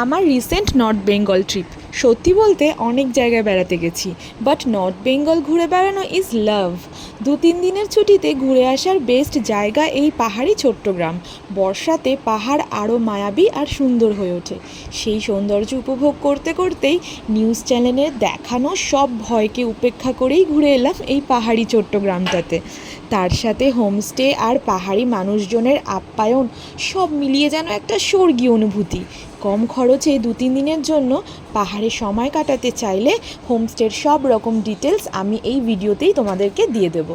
আমার recent north Bengal trip. সত্যি বলতে অনেক জায়গায় বেড়াতে গেছি, বাট নর্থ বেঙ্গল ঘুরে বেড়ানো ইজ লাভ। 2-3 দিনের ছুটিতে ঘুরে আসার বেস্ট জায়গা এই পাহাড়ি ছোট্ট গ্রাম। বর্ষাতে পাহাড় আরও মায়াবী আর সুন্দর হয়ে ওঠে। সেই সৌন্দর্য উপভোগ করতে করতেই নিউজ চ্যানেলে দেখানো সব ভয়কে উপেক্ষা করেই ঘুরে এলাম এই পাহাড়ি ছোট্ট গ্রামটাতে। তার সাথে হোমস্টে আর পাহাড়ি মানুষজনের আপ্যায়ন সব মিলিয়ে যেন একটা স্বর্গীয় অনুভূতি। কম খরচে 2-3 দিনের জন্য পাহাড়ে সময় কাটাতে চাইলে হোমস্টের সব রকম ডিটেলস আমি এই ভিডিওতেই তোমাদেরকে দিয়ে দেব।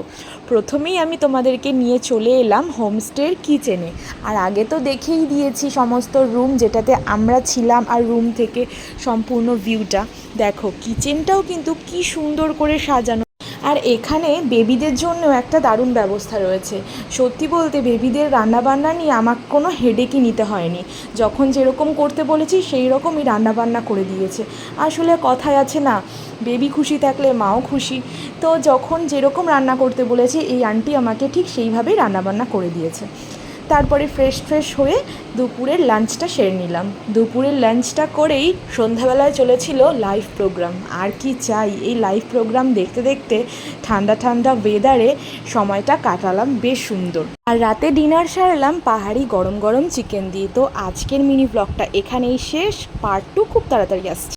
প্রথমেই আমি তোমাদেরকে নিয়ে চলে এলাম হোমস্টের কিচেনে। আর আগে তো দেখেই দিয়েছি সমস্ত রুম যেটাতে আমরা ছিলাম আর রুম থেকে সম্পূর্ণ ভিউটা। দেখো কিচেনটাও কিন্তু কি সুন্দর করে সাজানো। আর এখানে বেবিদের জন্য একটা দারুণ ব্যবস্থা রয়েছে। সত্যি বলতে বেবিদের রান্নাবান্না নিয়ে আমাকে কোনো হেডেকই নিতে হয়নি। যখন যেরকম করতে বলেছি সেই রকমই রান্নাবান্না করে দিয়েছে। আসলে কথায় আছে না, বেবি খুশি থাকলে মাও খুশি। তো যখন যেরকম রান্না করতে বলেছি এই আন্টি আমাকে ঠিক সেইভাবেই রান্নাবান্না করে দিয়েছে। তারপরে ফ্রেশ হয়ে দুপুরের লাঞ্চটা সেরে নিলাম। দুপুরের লাঞ্চটা করেই সন্ধ্যাবেলায় চলেছিল লাইভ প্রোগ্রাম। আর কি চাই, এই লাইভ প্রোগ্রাম দেখতে দেখতে ঠান্ডা ওয়েদারে সময়টা কাটালাম বেশ সুন্দর। আর রাতে ডিনার সারলাম পাহাড়ি গরম গরম চিকেন দিয়ে। তো আজকের মিনি ব্লগটা এখানেই শেষ। পার্ট 2 খুব তাড়াতাড়ি আসছে।